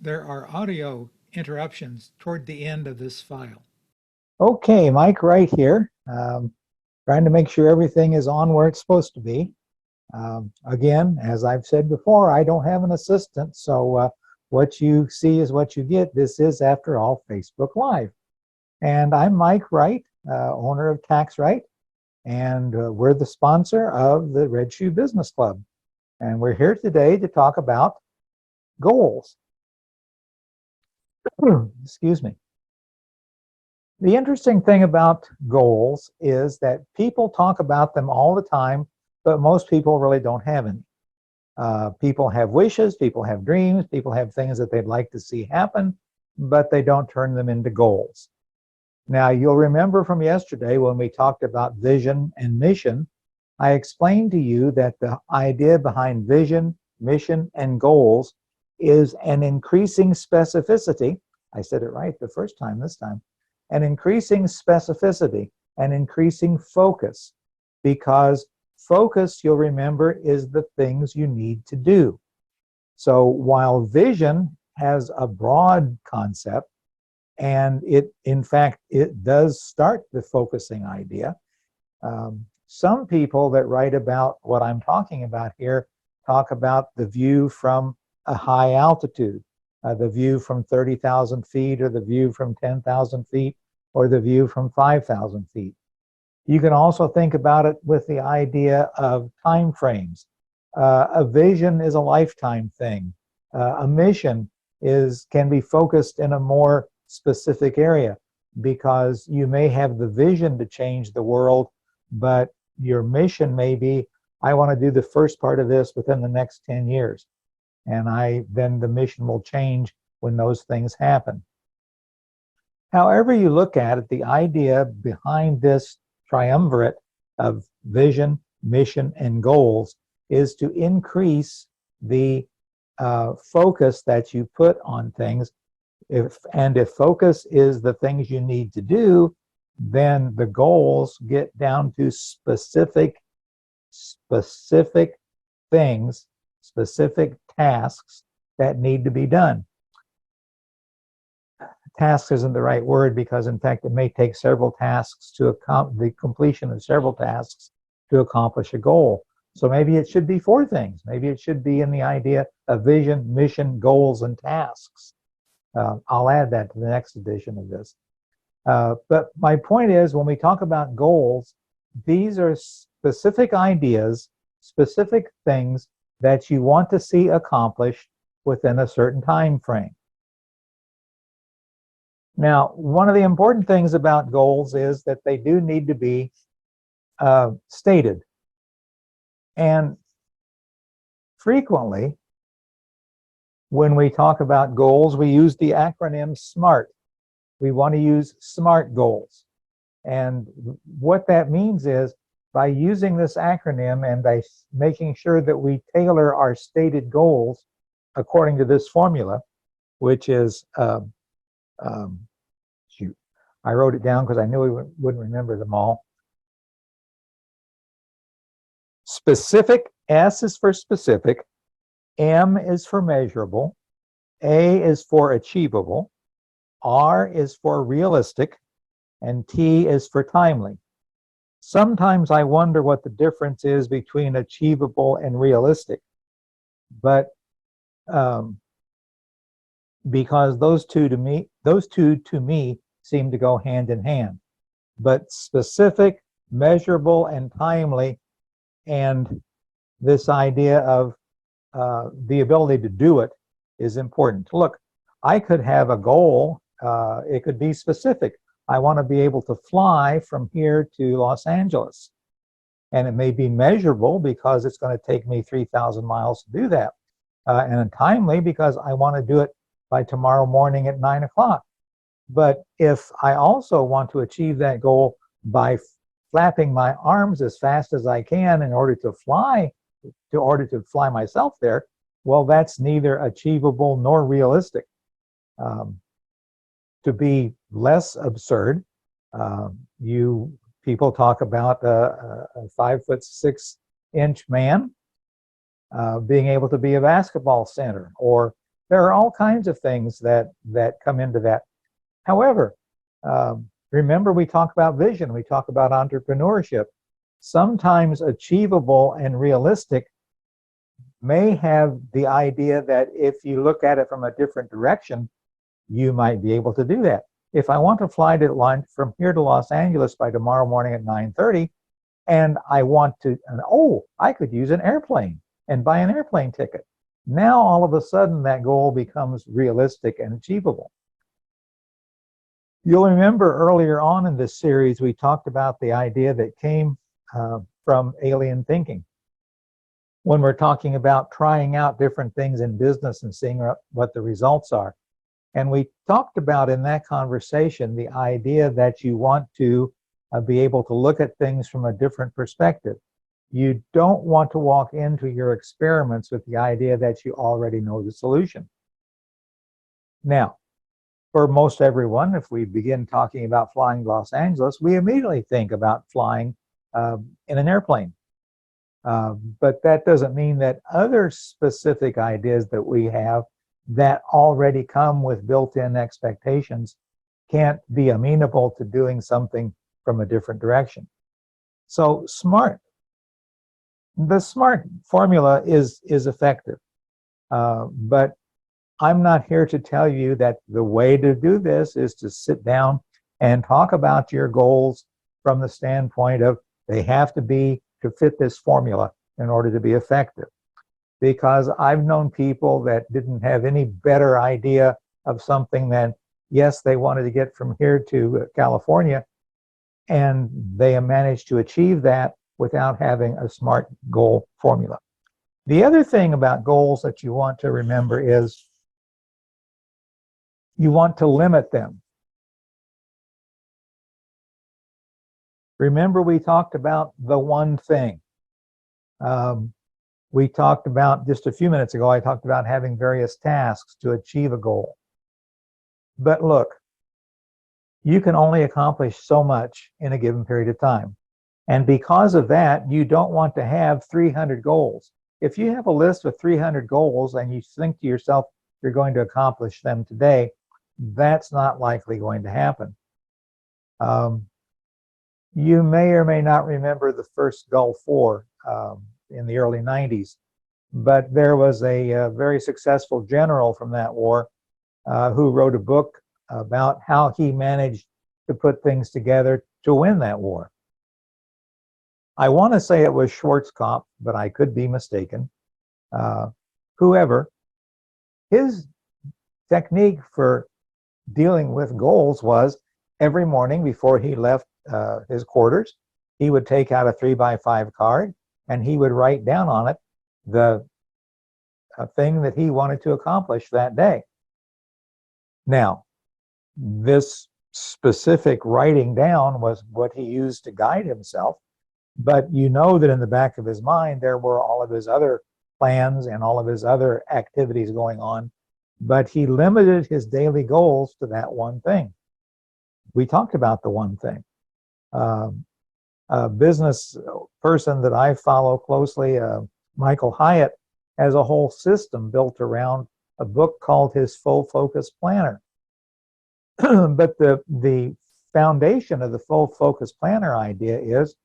There are audio interruptions toward the end of this file. Okay, Mike, right here. Trying to make sure everything is on where it's supposed to be. Again, as I've said before, I don't have an assistant, so what you see is what you get. This is, after all, Facebook Live. And I'm Mike Wright, owner of Tax Right, and we're the sponsor of the Red Shoe Business Club. And we're here today to talk about goals. Excuse me. The interesting thing about goals is that people talk about them all the time, but most people really don't have any. People have wishes, people have dreams, people have things that they'd like to see happen, but they don't turn them into goals. Now, you'll remember from yesterday when we talked about vision and mission, I explained to you that the idea behind vision, mission, and goals is an increasing specificity. I said it right the first time, this time. An increasing specificity, an increasing focus, because focus, you'll remember, is the things you need to do. So while vision has a broad concept, and in fact, it does start the focusing idea, some people that write about what I'm talking about here talk about the view from a high altitude, the view from 30,000 feet, or the view from 10,000 feet, or the view from 5,000 feet. You can also think about it with the idea of time frames. A vision is a lifetime thing. A mission can be focused in a more specific area, because you may have the vision to change the world, but your mission may be, I want to do the first part of this within the next 10 years. And then the mission will change when those things happen. However you look at it, the idea behind this triumvirate of vision, mission, and goals is to increase the focus that you put on things. If focus is the things you need to do, then the goals get down to specific things, specific tasks that need to be done. Task isn't the right word, because in fact it may take several tasks to the completion of several tasks to accomplish a goal. So maybe it should be 4 things. Maybe it should be in the idea of vision, mission, goals, and tasks. I'll add that to the next edition of this. But my point is, when we talk about goals, these are specific ideas, specific things that you want to see accomplished within a certain time frame. Now, one of the important things about goals is that they do need to be stated. And frequently, when we talk about goals, we use the acronym SMART. We want to use SMART goals. And what that means is, by using this acronym and by making sure that we tailor our stated goals according to this formula, which is shoot, I wrote it down because I knew we wouldn't remember them all. Specific, S is for specific, M is for measurable, A is for achievable, R is for realistic, and T is for timely. Sometimes I wonder what the difference is between achievable and realistic, but because those two to me seem to go hand in hand. But specific, measurable, and timely, and this idea of the ability to do it is important. Look, I could have a goal. It could be specific. I want to be able to fly from here to Los Angeles. And it may be measurable because it's going to take me 3,000 miles to do that. And timely because I want to do it by tomorrow morning at 9 o'clock. But if I also want to achieve that goal by flapping my arms as fast as I can in order to fly myself there, well, that's neither achievable nor realistic. To be less absurd, people talk about a 5'6" man being able to be a basketball center, or there are all kinds of things that come into that. However, remember we talk about vision, we talk about entrepreneurship. Sometimes achievable and realistic may have the idea that if you look at it from a different direction, you might be able to do that. If I want to fly to lunch from here to Los Angeles by tomorrow morning at 9:30, and I want to, I could use an airplane and buy an airplane ticket. Now, all of a sudden, that goal becomes realistic and achievable. You'll remember earlier on in this series, we talked about the idea that came from alien thinking. When we're talking about trying out different things in business and seeing what the results are. And we talked about in that conversation the idea that you want to be able to look at things from a different perspective. You don't want to walk into your experiments with the idea that you already know the solution. Now, for most everyone, if we begin talking about flying to Los Angeles, we immediately think about flying in an airplane. But that doesn't mean that other specific ideas that we have that already come with built-in expectations can't be amenable to doing something from a different direction. So the SMART formula is effective, but I'm not here to tell you that the way to do this is to sit down and talk about your goals from the standpoint of they have to fit this formula in order to be effective. Because I've known people that didn't have any better idea of something than, yes, they wanted to get from here to California, and they managed to achieve that without having a SMART goal formula. The other thing about goals that you want to remember is you want to limit them. Remember, we talked about the one thing. We talked about, just a few minutes ago, I talked about having various tasks to achieve a goal. But look, you can only accomplish so much in a given period of time. And because of that, you don't want to have 300 goals. If you have a list with 300 goals and you think to yourself you're going to accomplish them today, that's not likely going to happen. You may or may not remember the first Gulf War in the early 90s, but there was a very successful general from that war who wrote a book about how he managed to put things together to win that war. I want to say it was Schwarzkopf, but I could be mistaken. Whoever, his technique for dealing with goals was every morning before he left his quarters, he would take out a 3x5 card and he would write down on it the thing that he wanted to accomplish that day. Now, this specific writing down was what he used to guide himself, but you know that in the back of his mind there were all of his other plans and all of his other activities going on, but he limited his daily goals to that one thing. We talked about the one thing. A business person that I follow closely, Michael Hyatt, has a whole system built around a book called his Full Focus Planner. But the foundation of the Full Focus Planner idea is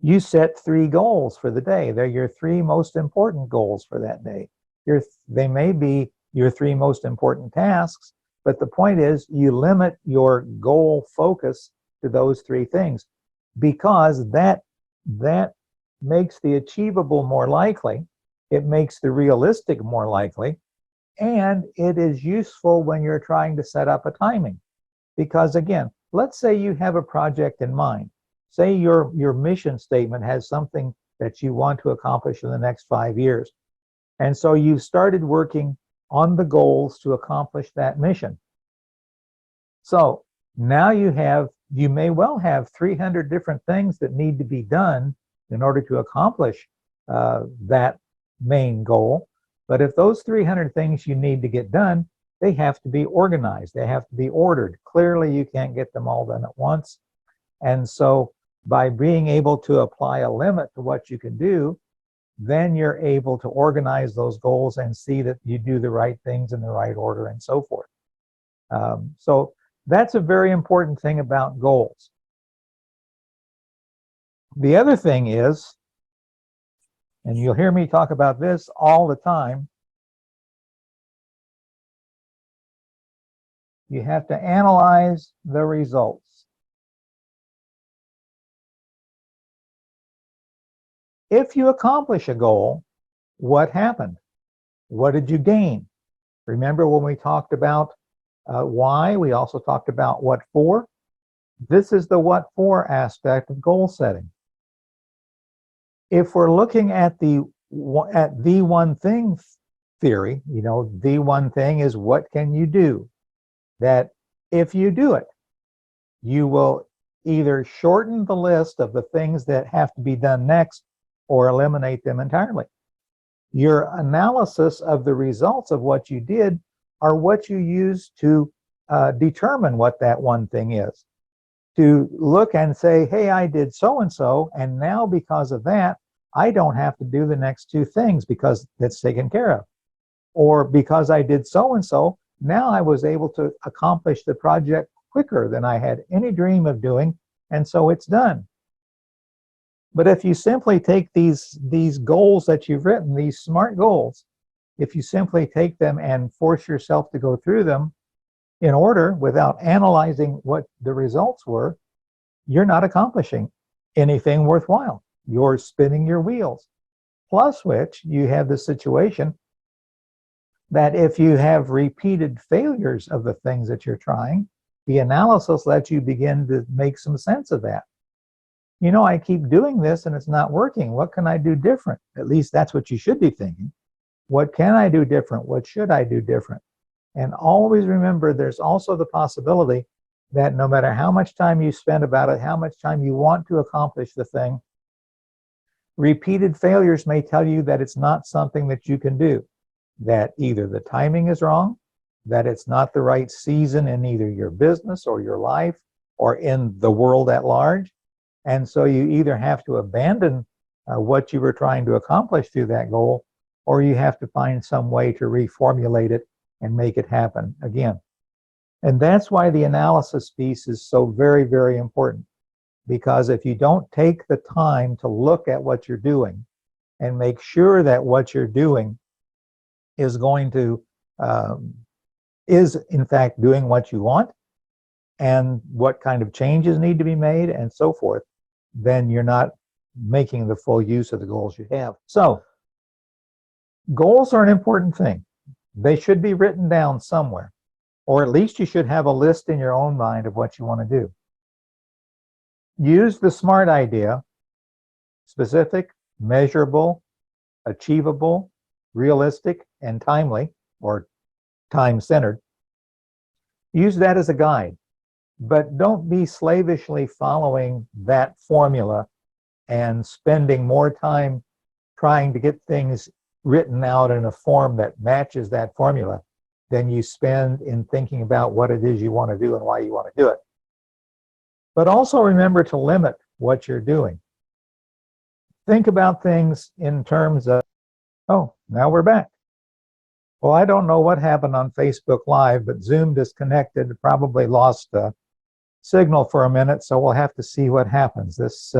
you set 3 goals for the day. They're your 3 most important goals for that day. They may be your 3 most important tasks, but the point is you limit your goal focus to those 3 things, because that makes the achievable more likely, it makes the realistic more likely, and it is useful when you're trying to set up a timing. Because again, let's say you have a project in mind. Say your mission statement has something that you want to accomplish in the next 5 years. And so you've started working on the goals to accomplish that mission. So now you may well have 300 different things that need to be done in order to accomplish that main goal. But if those 300 things you need to get done, they have to be organized. They have to be ordered. Clearly, you can't get them all done at once. And so by being able to apply a limit to what you can do, then you're able to organize those goals and see that you do the right things in the right order and so forth. So that's a very important thing about goals. The other thing is, and you'll hear me talk about this all the time, you have to analyze the results. If you accomplish a goal, what happened? What did you gain? Remember when we talked about why, we also talked about what for? This is the what for aspect of goal setting. If we're looking at the one thing theory, you know, the one thing is what can you do? That if you do it, you will either shorten the list of the things that have to be done next or eliminate them entirely. Your analysis of the results of what you did are what you use to determine what that one thing is. To look and say, hey, I did so-and-so, and now because of that, I don't have to do the next two things because it's taken care of. Or because I did so-and-so, now I was able to accomplish the project quicker than I had any dream of doing, and so it's done. But if you simply take these goals that you've written, these SMART goals, if you simply take them and force yourself to go through them in order without analyzing what the results were, you're not accomplishing anything worthwhile. You're spinning your wheels. Plus which, you have the situation that if you have repeated failures of the things that you're trying, the analysis lets you begin to make some sense of that. You know, I keep doing this and it's not working. What can I do different? At least that's what you should be thinking. What can I do different? What should I do different? And always remember, there's also the possibility that no matter how much time you spend about it, how much time you want to accomplish the thing, repeated failures may tell you that it's not something that you can do, that either the timing is wrong, that it's not the right season in either your business or your life or in the world at large. And so you either have to abandon what you were trying to accomplish through that goal, or you have to find some way to reformulate it and make it happen again. And that's why the analysis piece is so very, very important. Because if you don't take the time to look at what you're doing and make sure that what you're doing is going to, is in fact doing what you want and what kind of changes need to be made and so forth, then you're not making the full use of the goals you have. So, goals are an important thing. They should be written down somewhere, or at least you should have a list in your own mind of what you want to do. Use the SMART idea: specific, measurable, achievable, realistic, and timely, or time-centered. Use that as a guide, but don't be slavishly following that formula and spending more time trying to get things written out in a form that matches that formula than you spend in thinking about what it is you want to do and why you want to do it. But also remember to limit what you're doing. Think about things in terms of, oh, now we're back. Well, I don't know what happened on Facebook Live, but Zoom disconnected, probably lost signal for a minute, so we'll have to see what happens. This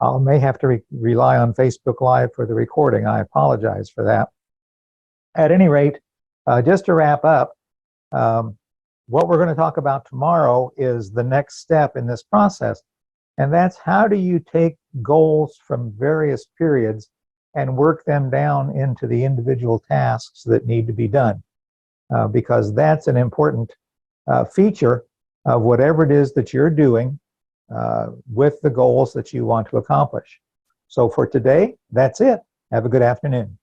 I may have to rely on Facebook Live for the recording. I apologize for that. At any rate, just to wrap up, what we're going to talk about tomorrow is the next step in this process, and that's how do you take goals from various periods and work them down into the individual tasks that need to be done, because that's an important feature of whatever it is that you're doing with the goals that you want to accomplish. So for today, that's it. Have a good afternoon.